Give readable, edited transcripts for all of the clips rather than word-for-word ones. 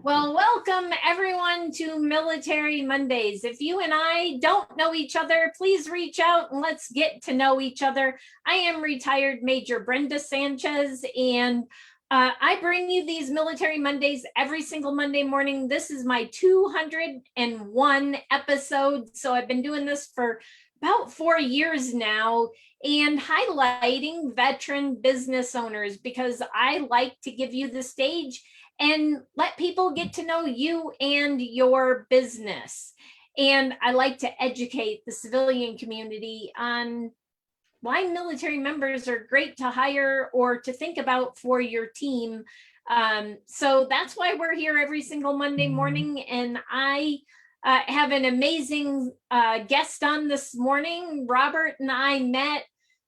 Well, welcome everyone to Military Mondays. If you and I don't know each other, please reach out and let's get to know each other. I am retired Major Brenda Sanchez, and I bring you these Military Mondays every single Monday morning. This is my 201 episode, so I've been doing this for about 4 years now, and highlighting veteran business owners because I like to give you the stage and let people get to know you and your business. And I like to educate the civilian community on why military members are great to hire or to think about for your team. So that's why we're here every single Monday morning. And I have an amazing guest on this morning. Robert and I met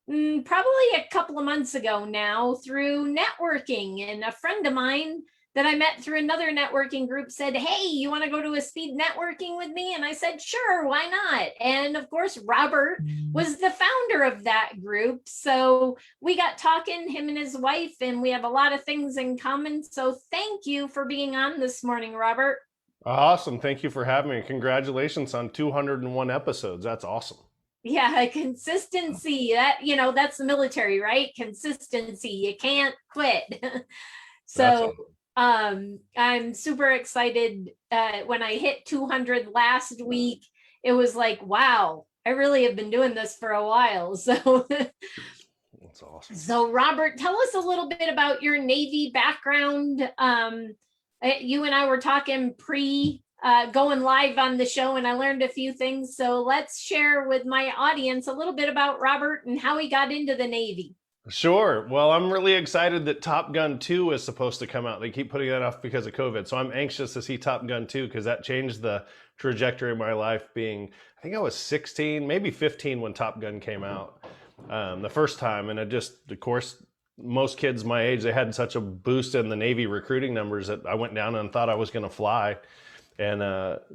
probably a couple of months ago now through networking, and a friend of mine that I met through another networking group said, "Hey, you want to go to a speed networking with me?" And I said, "Sure, why not?" And of course, Robert was the founder of that group. So we got talking, him and his wife, and we have a lot of things in common. So thank you for being on this morning, Robert. Awesome. Thank you for having me. Congratulations on 201 episodes. That's awesome. Yeah, consistency. That's the military, right? Consistency. You can't quit. So I'm super excited. When I hit 200 last week, it was like, wow, I really have been doing this for a while. So that's awesome. So Robert, tell us a little bit about your Navy background. You and I were talking pre going live on the show, and I learned a few things. So let's share with my audience a little bit about Robert and how he got into the Navy. Sure. Well, I'm really excited that Top Gun 2 is supposed to come out. They keep putting that off because of COVID. So I'm anxious to see Top Gun 2 because that changed the trajectory of my life being, I think I was 16, maybe 15 when Top Gun came out the first time. And it just, of course, most kids my age, they had such a boost in the Navy recruiting numbers that I went down and thought I was going to fly. And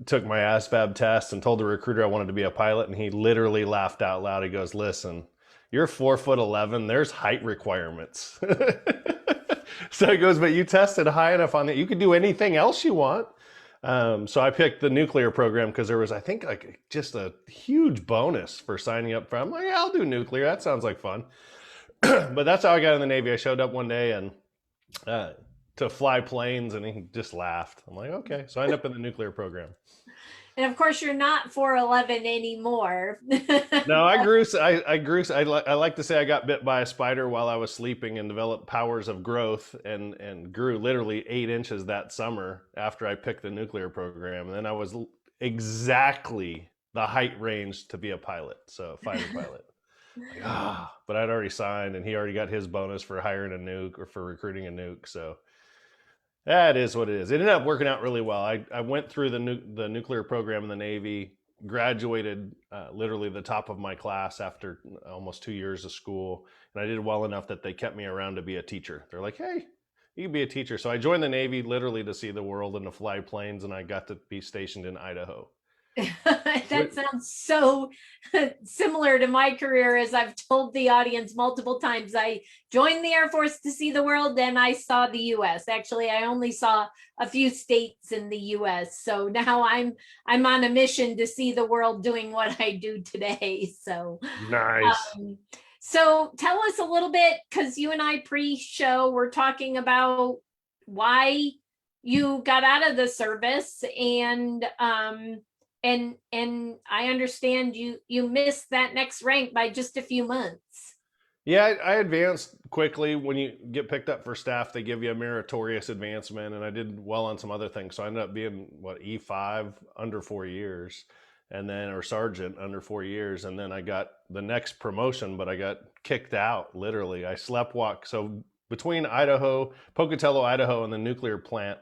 took my ASVAB test and told the recruiter I wanted to be a pilot. And he literally laughed out loud. He goes, "Listen, you're 4'11". There's height requirements." So he goes, "But you tested high enough on that. You could do anything else you want." So I picked the nuclear program because there was, I think, like just a huge bonus for signing up for. I'm like, "Yeah, I'll do nuclear. That sounds like fun." But that's how I got in the Navy. I showed up one day and to fly planes, and he just laughed. I'm like, okay. So I ended up in the nuclear program. And of course, you're not 4'11" anymore. No, I grew. I like to say I got bit by a spider while I was sleeping and developed powers of growth and grew literally 8 inches that summer after I picked the nuclear program. And then I was exactly the height range to be a pilot, so fighter pilot. But I'd already signed, and he already got his bonus for hiring a nuke or for recruiting a nuke. So that is what it is. It ended up working out really well. I went through the nuclear program in the Navy, graduated literally the top of my class after almost 2 years of school. And I did well enough that they kept me around to be a teacher. They're like, "Hey, you can be a teacher." So I joined the Navy literally to see the world and to fly planes. And I got to be stationed in Idaho. That sounds so similar to my career, as I've told the audience multiple times. I joined the Air Force to see the world, and I saw the U.S. Actually, I only saw a few states in the U.S. So now I'm on a mission to see the world doing what I do today. So nice. So tell us a little bit, because you and I pre-show were talking about why you got out of the service, and I understand you missed that next rank by just a few months. Yeah, I advanced quickly. When you get picked up for staff, they give you a meritorious advancement, and I did well on some other things. So I ended up being E5 under 4 years, and then or sergeant under 4 years, and then I got the next promotion, but I got kicked out. Literally, I sleptwalked. So between Idaho, Pocatello, Idaho, and the nuclear plant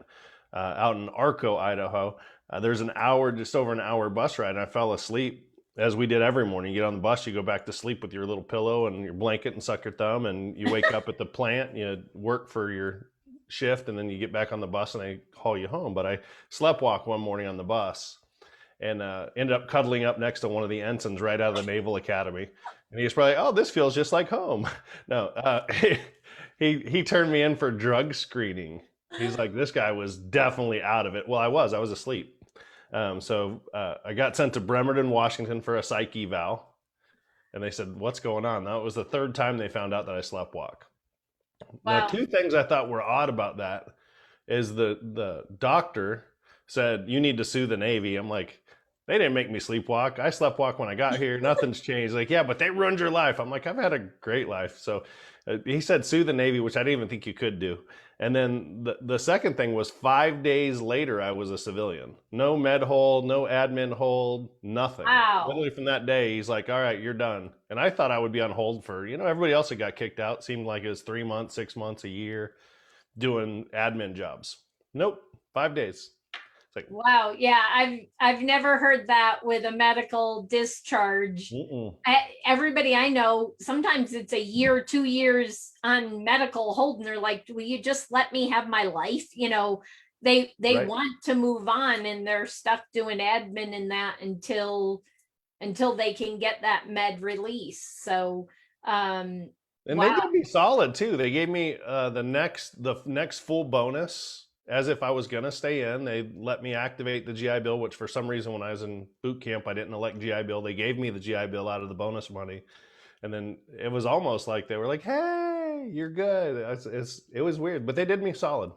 out in Arco, Idaho. There's just over an hour bus ride, and I fell asleep, as we did every morning. You get on the bus, you go back to sleep with your little pillow and your blanket and suck your thumb, and you wake up at the plant, you work for your shift, and then you get back on the bus and they haul you home. But I sleptwalked one morning on the bus and ended up cuddling up next to one of the ensigns right out of the Naval Academy. And he was probably, "Oh, this feels just like home." No, he turned me in for drug screening. He's like, this guy was definitely out of it. Well, I was asleep. So I got sent to Bremerton, Washington for a psych eval. And they said, what's going on? That was the third time they found out that I sleptwalk. Now, Wow. two things I thought were odd about that is the doctor said, you need to sue the Navy. I'm like, they didn't make me sleepwalk. I sleptwalk when I got here. Nothing's changed. Like, yeah, but they ruined your life. I'm like, I've had a great life. So he said, sue the Navy, which I didn't even think you could do. And then the second thing was 5 days later, I was a civilian. No med hold, no admin hold, nothing. Wow. Literally from that day, he's like, all right, you're done. And I thought I would be on hold for, everybody else that got kicked out seemed like it was 3 months, 6 months, a year doing admin jobs. Nope, 5 days. It's like, Wow. Yeah, I've never heard that with a medical discharge. Everybody I know, sometimes it's a year, 2 years on medical hold, and they're like, will you just let me have my life? They Right. want to move on, and they're stuck doing admin and that until they can get that med release. So And they wow. gave me solid too. They gave me the next full bonus as if I was gonna stay in. They let me activate the GI Bill, which for some reason when I was in boot camp I didn't elect GI Bill. They gave me the GI Bill out of the bonus money, and then it was almost like they were like, "Hey, you're good." It was weird, but they did me solid.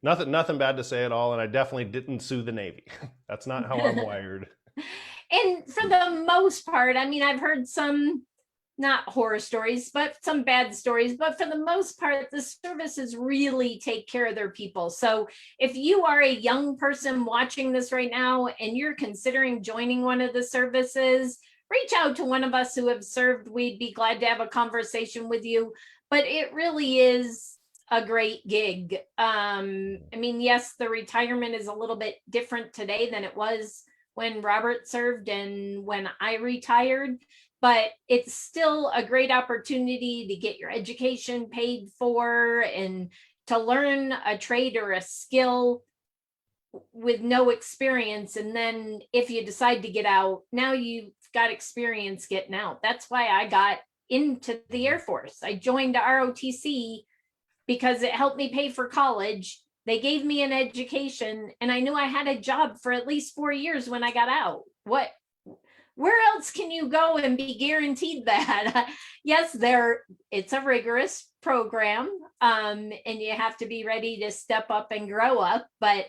Nothing bad to say at all, and I definitely didn't sue the Navy. That's not how I'm wired. And for the most part, I mean, I've heard some not horror stories, but some bad stories. But for the most part, the services really take care of their people. So if you are a young person watching this right now and you're considering joining one of the services, reach out to one of us who have served. We'd be glad to have a conversation with you. But it really is a great gig. I mean, yes, the retirement is a little bit different today than it was when Robert served and when I retired, but it's still a great opportunity to get your education paid for and to learn a trade or a skill with no experience. And then if you decide to get out, now you've got experience getting out. That's why I got into the Air Force. I joined ROTC because it helped me pay for college. They gave me an education, and I knew I had a job for at least 4 years when I got out. Where else can you go and be guaranteed that? Yes, it's a rigorous program, and you have to be ready to step up and grow up. But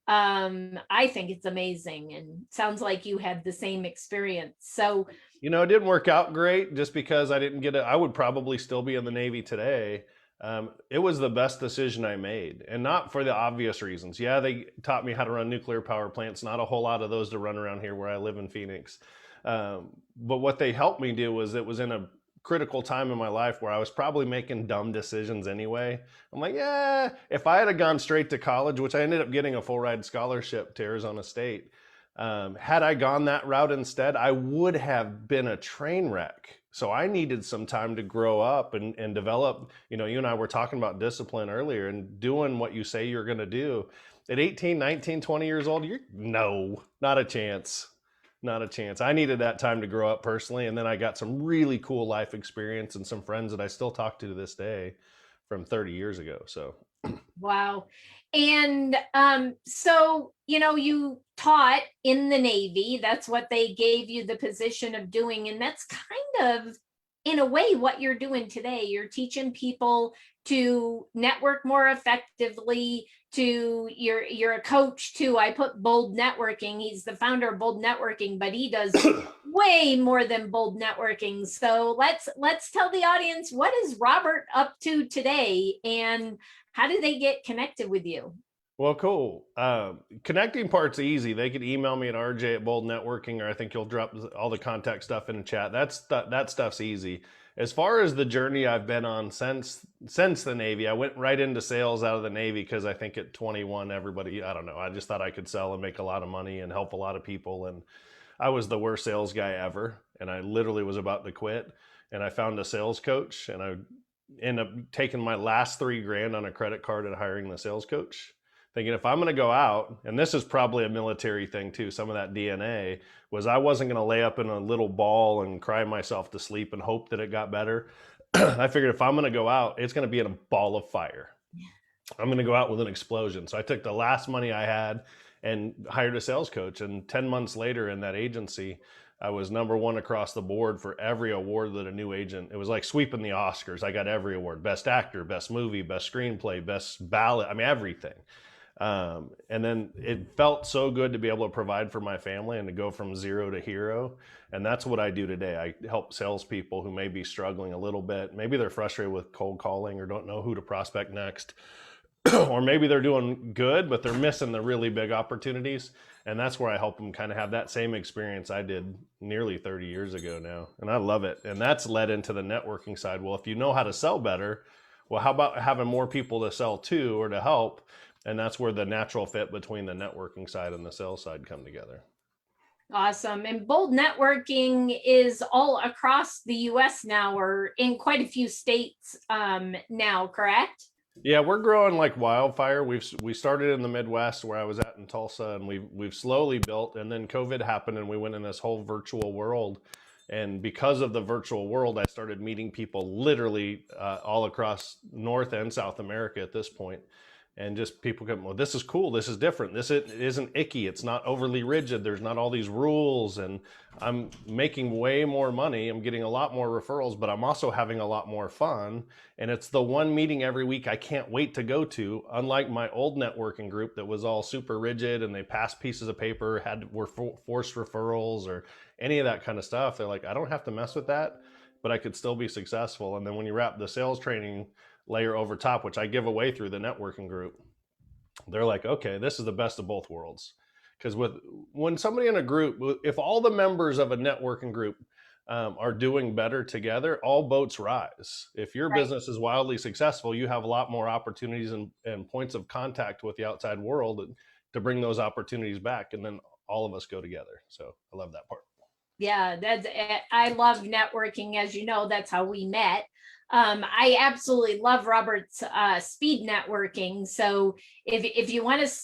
I think it's amazing, and sounds like you had the same experience. So, it didn't work out great just because I didn't get it. I would probably still be in the Navy today. It was the best decision I made, and not for the obvious reasons. Yeah, they taught me how to run nuclear power plants. Not a whole lot of those to run around here where I live in Phoenix. But what they helped me do was, it was in a critical time in my life where I was probably making dumb decisions anyway. I'm like, yeah, if I had gone straight to college, which I ended up getting a full ride scholarship to Arizona State, had I gone that route instead, I would have been a train wreck. So I needed some time to grow up and develop. You and I were talking about discipline earlier, and doing what you say you're going to do. At 18, 19, 20 years old, not a chance. Not a chance. I needed that time to grow up personally. And then I got some really cool life experience and some friends that I still talk to this day from 30 years ago. So wow. And so, you taught in the Navy. That's what they gave you the position of doing. And that's kind of, in a way, what you're doing today. You're teaching people to network more effectively, you're a coach too. I put Bold Networking. He's the founder of Bold Networking, but he does way more than Bold Networking. So let's tell the audience, what is Robert up to today, and how do they get connected with you? Well, cool. Connecting part's easy. They could email me at RJ@Bold Networking, or I think you'll drop all the contact stuff in the chat. That stuff's easy. As far as the journey I've been on since the Navy, I went right into sales out of the Navy because I think at 21, everybody, I don't know, I just thought I could sell and make a lot of money and help a lot of people. And I was the worst sales guy ever. And I literally was about to quit. And I found a sales coach, and I ended up taking my last $3,000 on a credit card and hiring the sales coach, thinking if I'm going to go out, and this is probably a military thing too, some of that DNA was I wasn't going to lay up in a little ball and cry myself to sleep and hope that it got better. I figured if I'm going to go out, it's going to be in a ball of fire. I'm going to go out with an explosion. So I took the last money I had and hired a sales coach. And 10 months later in that agency, I was #1 across the board for every award that a new agent, it was like sweeping the Oscars. I got every award: best actor, best movie, best screenplay, best ballot. I mean, everything. And then it felt so good to be able to provide for my family and to go from zero to hero. And that's what I do today. I help salespeople who may be struggling a little bit. Maybe they're frustrated with cold calling or don't know who to prospect next. Or maybe they're doing good, but they're missing the really big opportunities. And that's where I help them kind of have that same experience I did nearly 30 years ago now. And I love it. And that's led into the networking side. Well, if you know how to sell better, well, how about having more people to sell to or to help? And that's where the natural fit between the networking side and the sales side come together. Awesome. And Bold Networking is all across the US now, or in quite a few states now, correct? Yeah, we're growing like wildfire. We started in the Midwest where I was at in Tulsa, and we've slowly built. And then COVID happened, and we went in this whole virtual world. And because of the virtual world, I started meeting people literally all across North and South America at this point. And just people come, well, this is cool. This is different. This isn't icky. It's not overly rigid. There's not all these rules. And I'm making way more money. I'm getting a lot more referrals, but I'm also having a lot more fun. And it's the one meeting every week I can't wait to go to. Unlike my old networking group that was all super rigid and they passed pieces of paper, were forced referrals or any of that kind of stuff. They're like, I don't have to mess with that, but I could still be successful. And then when you wrap the sales training layer over top, which I give away through the networking group, they're like, okay, this is the best of both worlds. Because when somebody in a group, if all the members of a networking group are doing better together, all boats rise. If your Right. business is wildly successful, you have a lot more opportunities and points of contact with the outside world to bring those opportunities back. And then all of us go together. So I love that part. Yeah, I love networking. As you know, that's how we met. I absolutely love Robert's speed networking. So if you want to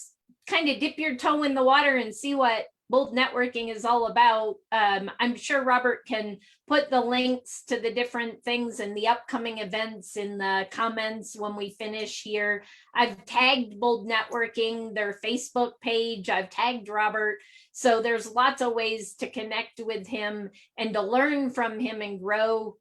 kind of dip your toe in the water and see what Bold Networking is all about, I'm sure Robert can put the links to the different things and the upcoming events in the comments when we finish here. I've tagged Bold Networking, their Facebook page. I've tagged Robert. So there's lots of ways to connect with him and to learn from him and grow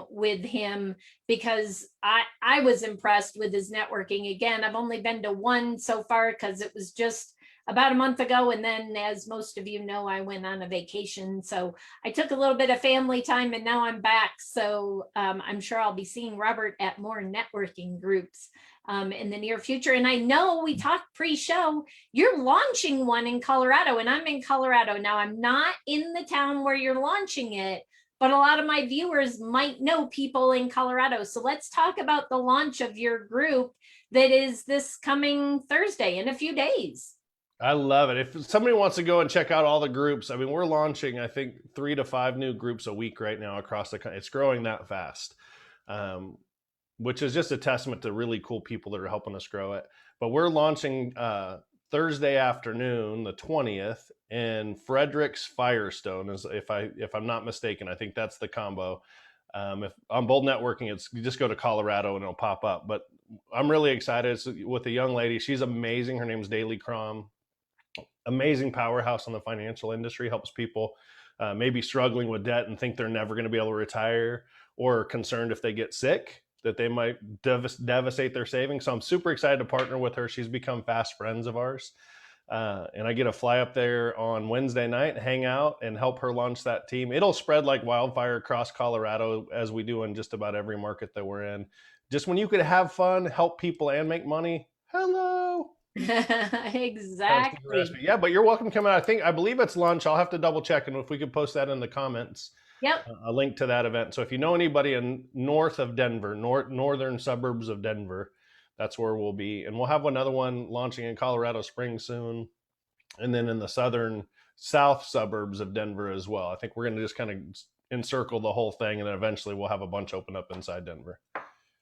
with him, because I was impressed with his networking. Again, I've only been to one so far because it was just about a month ago. And then, as most of you know, I went on a vacation. So I took a little bit of family time and now I'm back. So I'm sure I'll be seeing Robert at more networking groups in the near future. And I know we talked pre-show, you're launching one in Colorado, and I'm in Colorado. Now, I'm not in the town where you're launching it, but a lot of my viewers might know people in Colorado. So let's talk about the launch of your group that is this coming Thursday in a few days. I love it. If somebody wants to go and check out all the groups, I mean, we're launching, I think, 3 to 5 new groups a week right now across the country. It's growing that fast, which is just a testament to really cool people that are helping us grow it. But we're launching Thursday afternoon, the 20th, in Fredericks Firestone, if I'm not mistaken. I think that's the combo. If on Bold Networking, you just go to Colorado and it'll pop up. But I'm really excited. It's with a young lady. She's amazing. Her name's Daily Crom. Amazing powerhouse in the financial industry, helps people maybe struggling with debt and think they're never going to be able to retire, or concerned if they get sick that they might devastate their savings. So I'm super excited to partner with her. She's become fast friends of ours. And I get to fly up there on Wednesday night, hang out, and help her launch that team. It'll spread like wildfire across Colorado, as we do in just about every market that we're in. Just when you could have fun, help people, and make money. Hello. Exactly. Yeah, but you're welcome to come out. I believe it's lunch. I'll have to double check, and if we could post that in the comments. Yep. A link to that event. So if you know anybody in north of Denver, northern suburbs of Denver, that's where we'll be. And we'll have another one launching in Colorado Springs soon, and then in the south suburbs of Denver as well. I think we're going to just kind of encircle the whole thing, and then eventually we'll have a bunch open up inside Denver.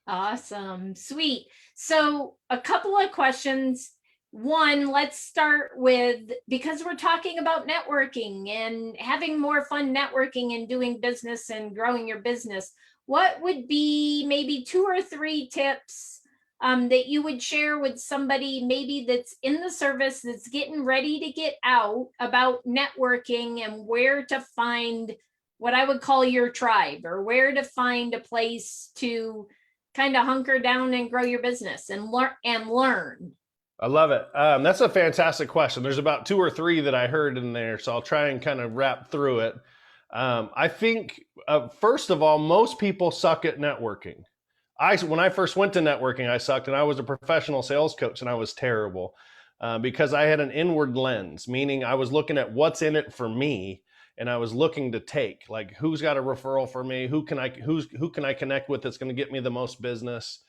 Awesome. Sweet. So a couple of questions. One, let's start with, because we're talking about networking and having more fun networking and doing business and growing your business, what would be maybe 2 or 3 tips that you would share with somebody maybe that's in the service, that's getting ready to get out, about networking and where to find what I would call your tribe, or where to find a place to kind of hunker down and grow your business and learn. I love it. That's a fantastic question. There's about two or three that I heard in there, so I'll try and kind of wrap through it. I think, first of all, most people suck at networking. When I first went to networking, I sucked, and I was a professional sales coach, and I was terrible because I had an inward lens, meaning I was looking at what's in it for me, and I was looking to take, like, who's got a referral for me, who can I connect with that's going to get me the most business.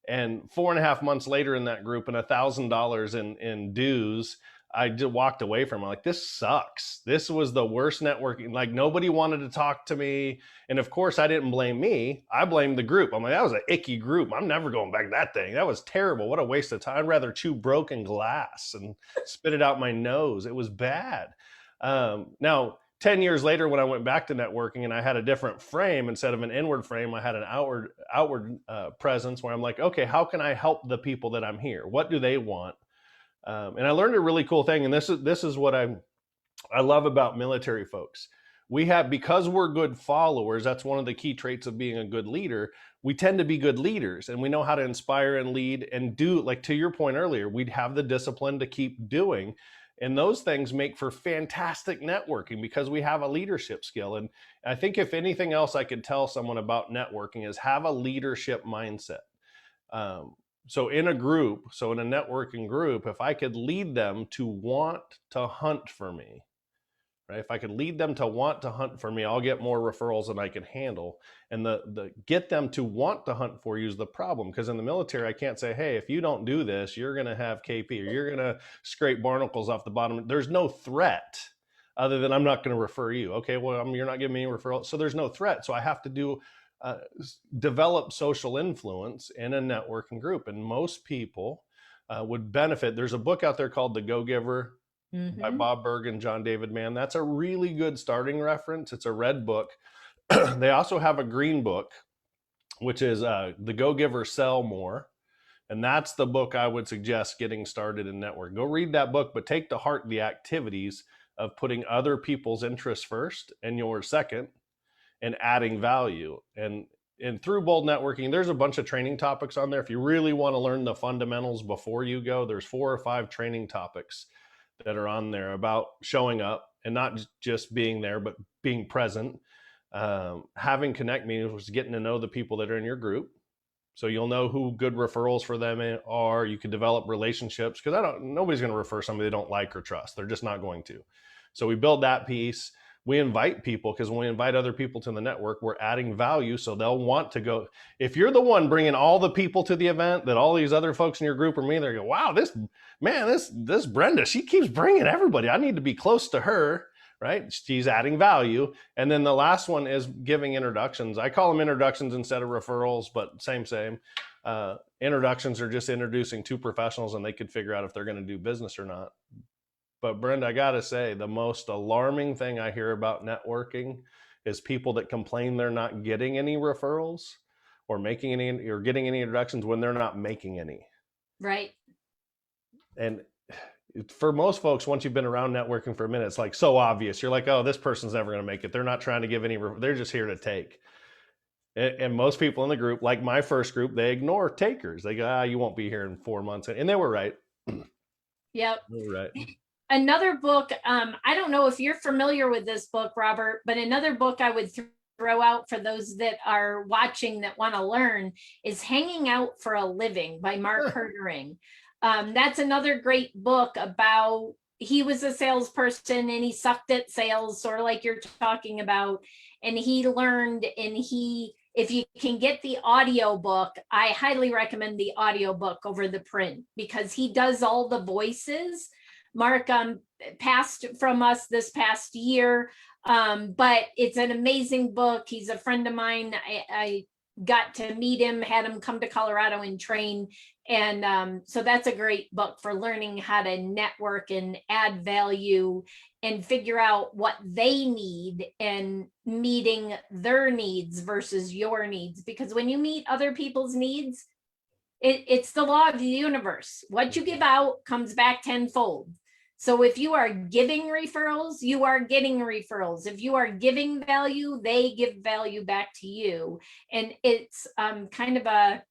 And 4.5 months later in that group, and $1,000 in dues, I just walked away from it. Like, this sucks. This was the worst networking. Like, nobody wanted to talk to me. And of course, I didn't blame me. I blamed the group. I'm like, that was an icky group. I'm never going back to that thing. That was terrible. What a waste of time. I'd rather chew broken glass and spit it out my nose. It was bad. Now, 10 years later, when I went back to networking and I had a different frame, instead of an inward frame, I had an outward presence where I'm like, okay, how can I help the people that I'm here? What do they want? And I learned a really cool thing. And this is what I love about military folks. Because we're good followers, that's one of the key traits of being a good leader. We tend to be good leaders, and we know how to inspire and lead and do, like to your point earlier, we'd have the discipline to keep doing. And those things make for fantastic networking because we have a leadership skill. And I think if anything else I could tell someone about networking is have a leadership mindset. So in a networking group, if I could lead them to want to hunt for me, right? If I could lead them to want to hunt for me, I'll get more referrals than I can handle. And the get them to want to hunt for you is the problem. Because in the military, I can't say, hey, if you don't do this, you're going to have KP, or you're going to scrape barnacles off the bottom. There's no threat other than I'm not going to refer you. Okay, well, you're not giving me any referrals. So there's no threat. So I have to develop social influence in a networking group. And most people would benefit. There's a book out there called The Go-Giver, by Bob Berg and John David Mann. That's a really good starting reference. It's a red book. They also have a green book, which is The Go-Giver, Sell More. And that's the book I would suggest getting started in network. Go read that book, but take to heart the activities of putting other people's interests first and yours second, and adding value. And through Bold Networking, there's a bunch of training topics on there. If you really want to learn the fundamentals before you go, there's 4 or 5 training topics that are on there about showing up and not just being there, but being present, having connect meetings, which is getting to know the people that are in your group. So you'll know who good referrals for them are. You can develop relationships, because nobody's going to refer somebody they don't like or trust. They're just not going to. So we build that piece. We invite people, because when we invite other people to the network, we're adding value. So they'll want to go. If you're the one bringing all the people to the event that all these other folks in your group are me, they go, wow, this Brenda, she keeps bringing everybody. I need to be close to her, right? She's adding value. And then the last one is giving introductions. I call them introductions instead of referrals, but same. Introductions are just introducing 2 professionals, and they could figure out if they're going to do business or not. But Brenda, I got to say, the most alarming thing I hear about networking is people that complain they're not getting any referrals or getting any introductions when they're not making any. Right. And for most folks, once you've been around networking for a minute, it's like so obvious. You're like, oh, this person's never going to make it. They're not trying to give any, they're just here to take. And most people in the group, like my first group, they ignore takers. They go, you won't be here in 4 months. And they were right. Yep. They were right. Another book, I don't know if you're familiar with this book, Robert, but another book I would throw out for those that are watching that want to learn is Hanging Out for a Living by Mark Hertering. That's another great book about, he was a salesperson and he sucked at sales, sort of like you're talking about. And he learned, if you can get the audio book, I highly recommend the audio book over the print, because he does all the voices. Mark passed from us this past year, but it's an amazing book. He's a friend of mine. I got to meet him, had him come to Colorado and train. And so that's a great book for learning how to network and add value and figure out what they need and meeting their needs versus your needs. Because when you meet other people's needs, It's the law of the universe. What you give out comes back tenfold. So if you are giving referrals, you are getting referrals. If you are giving value, they give value back to you. And it's kind of a,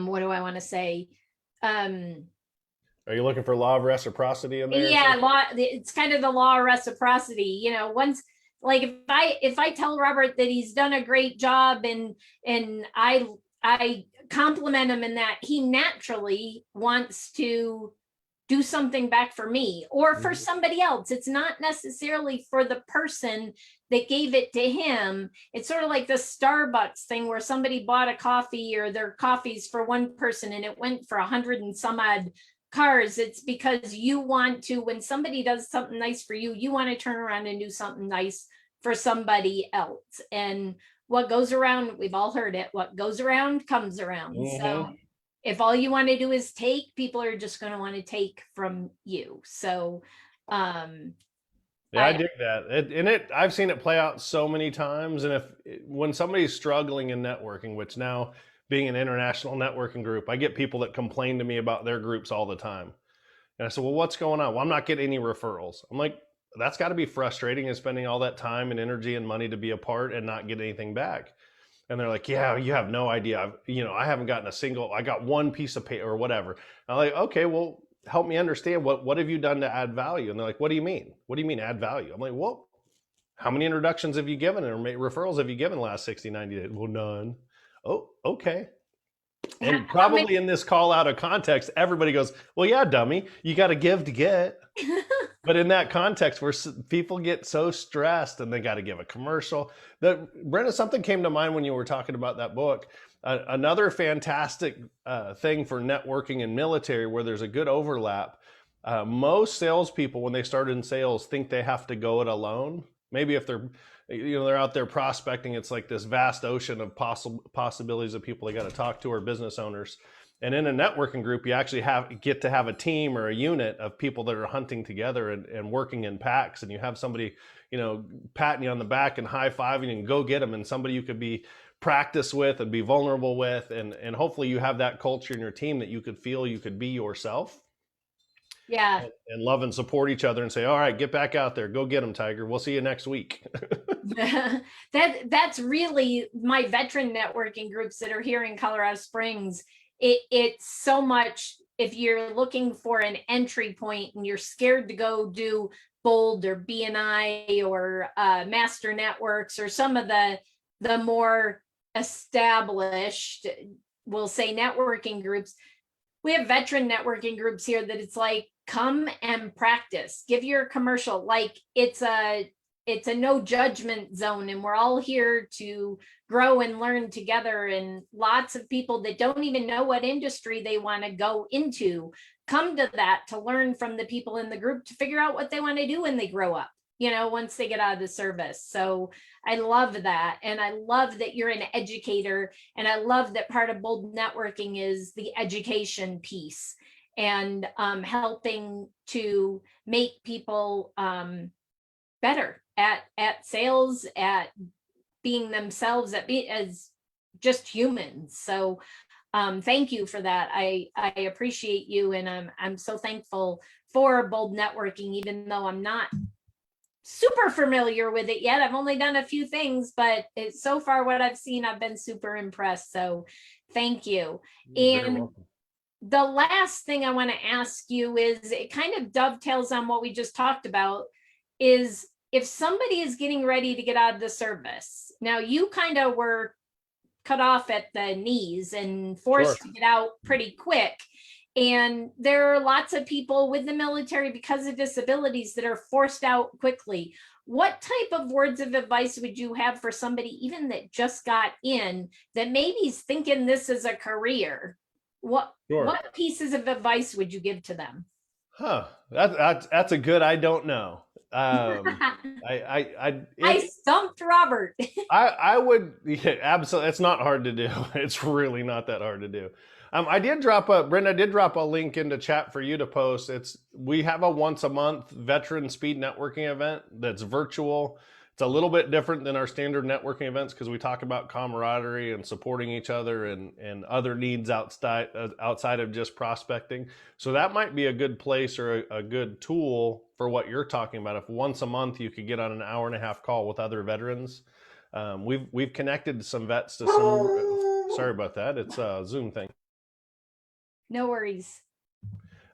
what do I want to say? Are you looking for law of reciprocity in there? Yeah, it's kind of the law of reciprocity. Once, like, if I tell Robert that he's done a great job, and I compliment him in that, he naturally wants to do something back for me or for somebody else. It's not necessarily for the person that gave it to him. It's sort of like the Starbucks thing where somebody bought a coffee or their coffees for one person and it went for 100 and some odd cars. It's because you want to, when somebody does something nice for you, you want to turn around and do something nice for somebody else. And what goes around, we've all heard it, what goes around comes around. So if all you want to do is take, people are just going to want to take from you. So yeah, I dig that. I've seen it play out so many times. And when somebody's struggling in networking, which now being an international networking group, I get people that complain to me about their groups all the time. And I said, well, what's going on? Well, I'm not getting any referrals. I'm like, that's got to be frustrating, and spending all that time and energy and money to be a part and not get anything back. And they're like, yeah, you have no idea. I haven't gotten I got one piece of paper or whatever. I'm like, okay, well, help me understand what have you done to add value? And they're like, what do you mean? What do you mean add value? I'm like, well, how many introductions have you given or referrals have you given the last 60, 90 days? Well, none. Oh, okay. And probably in this call out of context, everybody goes, well, yeah, dummy, you got to give to get. But in that context where people get so stressed and they got to give a commercial, Brenda, something came to mind when you were talking about that book. Another fantastic thing for networking and military where there's a good overlap. Most salespeople, when they start in sales, think they have to go it alone. Maybe if they're out there prospecting, it's like this vast ocean of possibilities of people they got to talk to, or business owners. And in a networking group, you actually get to have a team or a unit of people that are hunting together and working in packs. And you have somebody, patting you on the back and high-fiving and go get them, and somebody you could be practice with and be vulnerable with. And hopefully you have that culture in your team that you could feel you could be yourself. Yeah. And love and support each other and say, all right, get back out there. Go get them, Tiger. We'll see you next week. That's really my veteran networking groups that are here in Colorado Springs. It's so much, if you're looking for an entry point and you're scared to go do Bold or BNI or Master Networks or some of the more established, we'll say, networking groups, we have veteran networking groups here that it's like, come and practice, give your commercial. Like it's a no judgment zone, and we're all here to grow and learn together. And lots of people that don't even know what industry they want to go into come to that to learn from the people in the group to figure out what they want to do when they grow up, once they get out of the service. So I love that. And I love that you're an educator. And I love that part of Bold Networking is the education piece and helping to make people better at sales, at being themselves, as just humans. So thank you for that. I appreciate you, and I'm so thankful for Bold Networking, even though I'm not super familiar with it yet. I've only done a few things, but so far what I've seen, I've been super impressed. So thank you. And the last thing I want to ask you is, it kind of dovetails on what we just talked about, is if somebody is getting ready to get out of the service. Now, you kind of were cut off at the knees and forced to get out pretty quick. And there are lots of people with the military, because of disabilities, that are forced out quickly. What type of words of advice would you have for somebody even that just got in, that maybe is thinking this is a career? What pieces of advice would you give to them? That's a good, I don't know. I stumped Robert. I would, absolutely. It's not hard to do. It's really not that hard to do. Brenda, I did drop a link into chat for you to post. We have a once a month veteran speed networking event that's virtual. It's a little bit different than our standard networking events because we talk about camaraderie and supporting each other and other needs outside of just prospecting. So that might be a good place or a good tool for what you're talking about. If once a month you could get on an hour and a half call with other veterans. We've connected some vets to some. Sorry about that. It's a Zoom thing. No worries.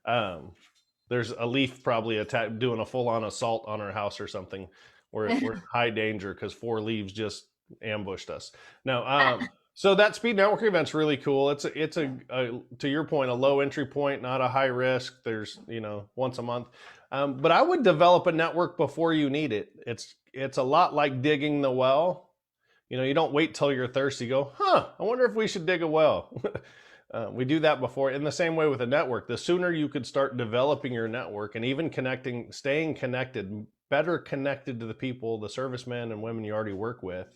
There's a leaf probably doing a full-on assault on our house or something. We're in high danger because 4 leaves just ambushed us. No, so that speed networking event's really cool. It's a to your point, a low entry point, not a high risk. There's once a month, but I would develop a network before you need it. It's a lot like digging the well. You don't wait till you're thirsty. Go, I wonder if we should dig a well. We do that before. In the same way with a network, the sooner you could start developing your network and even staying connected, better connected to the people, the servicemen and women you already work with,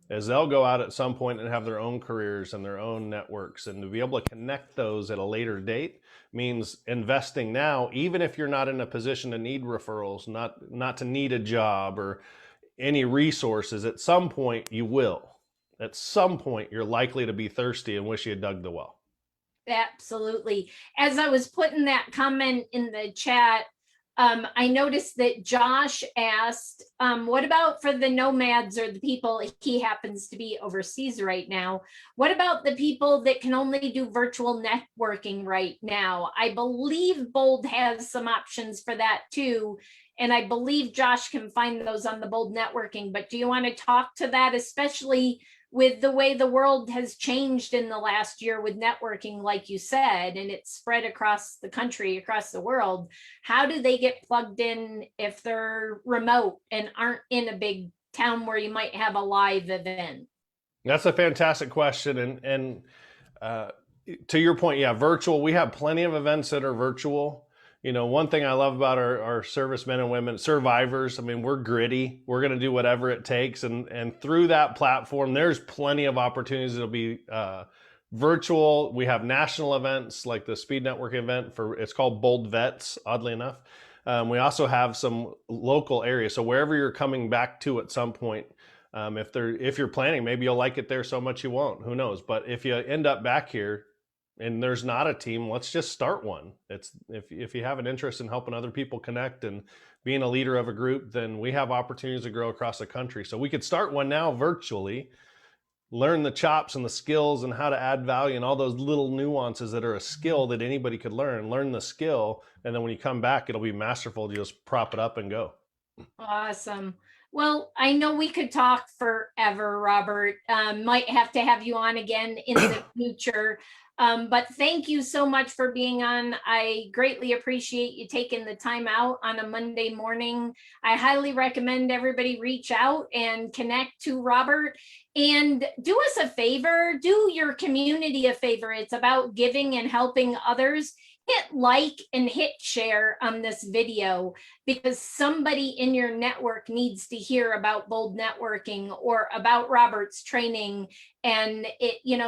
as they'll go out at some point and have their own careers and their own networks. And to be able to connect those at a later date means investing now, even if you're not in a position to need referrals, not to need a job or any resources. At some point you will. At some point you're likely to be thirsty and wish you had dug the well. Absolutely. As I was putting that comment in the chat, I noticed that Josh asked, what about for the nomads or the people, he happens to be overseas right now, what about the people that can only do virtual networking right now? I believe Bold has some options for that too. And I believe Josh can find those on the Bold networking, but do you want to talk to that, especially with the way the world has changed in the last year with networking, like you said, and it's spread across the country, across the world? How do they get plugged in if they're remote and aren't in a big town where you might have a live event? That's a fantastic question. And to your point, yeah, virtual, we have plenty of events that are virtual. One thing I love about our servicemen and women, survivors, I mean, we're gritty. We're going to do whatever it takes. And through that platform, there's plenty of opportunities. It'll be virtual. We have national events like the Speed Network event it's called Bold Vets, oddly enough. We also have some local areas. So wherever you're coming back to at some point, if you're planning, maybe you'll like it there so much you won't. Who knows? But if you end up back here, and there's not a team, let's just start one. If you have an interest in helping other people connect and being a leader of a group, then we have opportunities to grow across the country. So we could start one now virtually, learn the chops and the skills and how to add value and all those little nuances that are a skill that anybody could learn the skill. And then when you come back, it'll be masterful to just prop it up and go. Awesome. Well, I know we could talk forever, Robert. Might have to have you on again in the future. But thank you so much for being on. I greatly appreciate you taking the time out on a Monday morning. I highly recommend everybody reach out and connect to Robert, and do us a favor, do your community a favor. It's about giving and helping others. Hit like and hit share on this video, because somebody in your network needs to hear about Bold networking or about Robert's training. And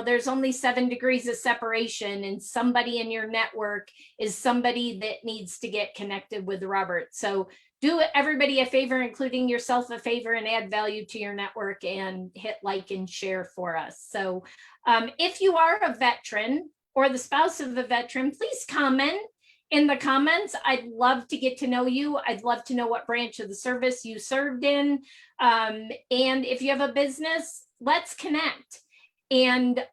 there's only 7 degrees of separation, and somebody in your network is somebody that needs to get connected with Robert. So do everybody a favor, including yourself a favor, and add value to your network and hit like and share for us. So if you are a veteran or the spouse of a veteran, please comment in the comments. I'd love to get to know you. I'd love to know what branch of the service you served in. And if you have a business, let's connect. And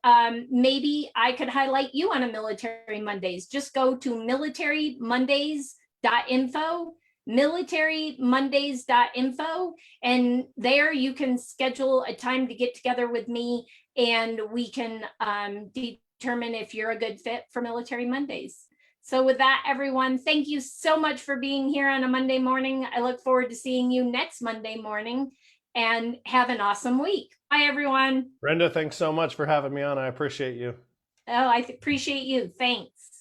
maybe I could highlight you on a Military Mondays. Just go to militarymondays.info, militarymondays.info, and there you can schedule a time to get together with me, and we can determine if you're a good fit for Military Mondays. So with that, everyone, thank you so much for being here on a Monday morning. I look forward to seeing you next Monday morning, and have an awesome week. Bye, everyone. Brenda, thanks so much for having me on. I appreciate you. Oh, I appreciate you. Thanks.